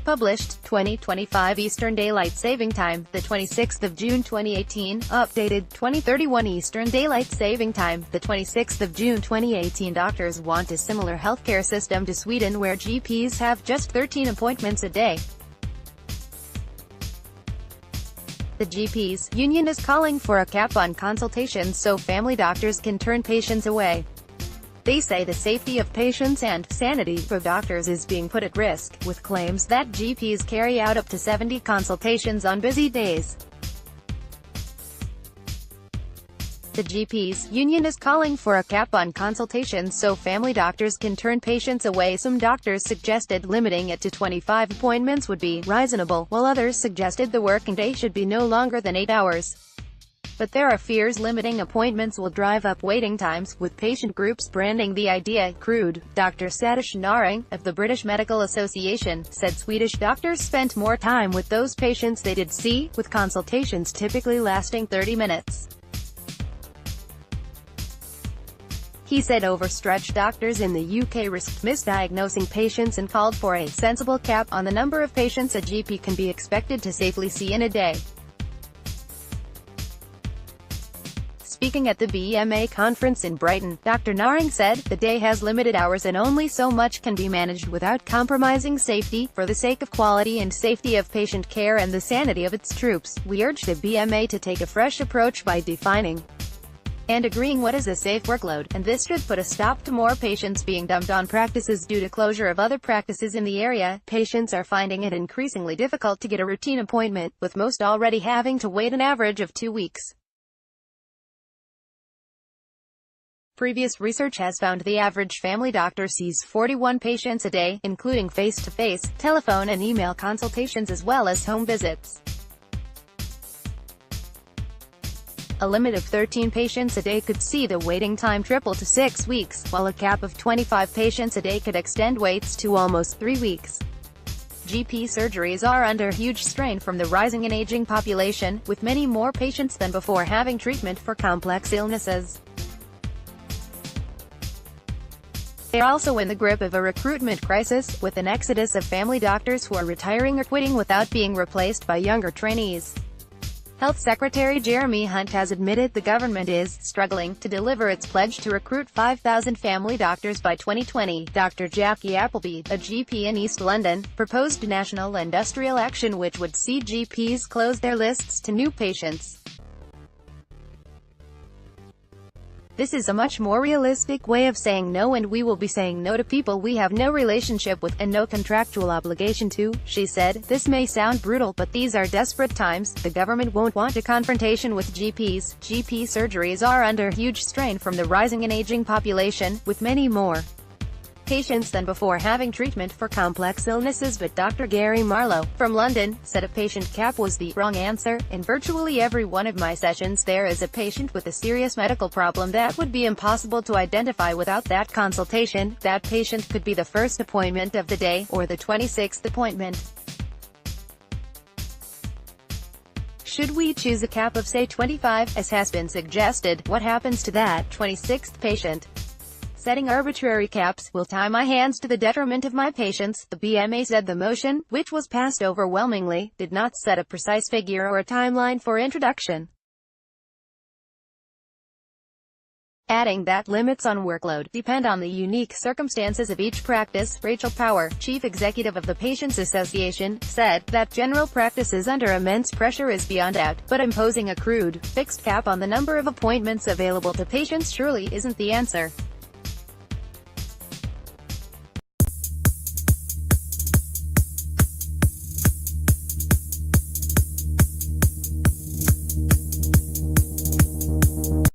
Published, 2025 Eastern Daylight Saving Time, the 26th of June 2018. Updated, 2031 Eastern Daylight Saving Time, the 26th of June 2018. Doctors want a similar healthcare system to Sweden where GPs have just 13 appointments a day. The GPs union is calling for a cap on consultations so family doctors can turn patients away. They say the safety of patients and sanity for doctors is being put at risk, with claims that GPs carry out up to 70 consultations on busy days. The GPs union is calling for a cap on consultations so family doctors can turn patients away. Some doctors suggested limiting it to 25 appointments would be reasonable, while others suggested the working day should be no longer than 8 hours. But there are fears limiting appointments will drive up waiting times, with patient groups branding the idea crude. Dr. Satish Naring, of the British Medical Association, said Swedish doctors spent more time with those patients they did see, with consultations typically lasting 30 minutes. He said overstretched doctors in the UK risked misdiagnosing patients and called for a sensible cap on the number of patients a GP can be expected to safely see in a day. Speaking at the BMA conference in Brighton, Dr. Naring said, "The day has limited hours and only so much can be managed without compromising safety. For the sake of quality and safety of patient care and the sanity of its troops, we urge the BMA to take a fresh approach by defining and agreeing what is a safe workload, and this should put a stop to more patients being dumped on practices due to closure of other practices in the area. Patients are finding it increasingly difficult to get a routine appointment, with most already having to wait an average of 2 weeks. Previous research has found the average family doctor sees 41 patients a day, including face-to-face, telephone and email consultations as well as home visits. A limit of 13 patients a day could see the waiting time triple to 6 weeks, while a cap of 25 patients a day could extend waits to almost 3 weeks. GP surgeries are under huge strain from the rising and aging population, with many more patients than before having treatment for complex illnesses. They are also in the grip of a recruitment crisis, with an exodus of family doctors who are retiring or quitting without being replaced by younger trainees. Health Secretary Jeremy Hunt has admitted the government is struggling to deliver its pledge to recruit 5,000 family doctors by 2020. Dr. Jackie Appleby, a GP in East London, proposed national industrial action which would see GPs close their lists to new patients. This is a much more realistic way of saying no, and we will be saying no to people we have no relationship with, and no contractual obligation to, she said. This may sound brutal, but these are desperate times. The government won't want a confrontation with GPs. GP surgeries are under huge strain from the rising and aging population, with many more patients than before having treatment for complex illnesses. But Dr. Gary Marlowe, from London, said a patient cap was the wrong answer. In virtually every one of my sessions there is a patient with a serious medical problem that would be impossible to identify without that consultation. That patient could be the first appointment of the day, or the 26th appointment. Should we choose a cap of say 25, as has been suggested? What happens to that 26th patient? Setting arbitrary caps will tie my hands to the detriment of my patients, the BMA said. The motion, which was passed overwhelmingly, did not set a precise figure or a timeline for introduction, adding that limits on workload depend on the unique circumstances of each practice. Rachel Power, chief executive of the Patients Association, said that general practice is under immense pressure is beyond doubt, but imposing a crude, fixed cap on the number of appointments available to patients surely isn't the answer.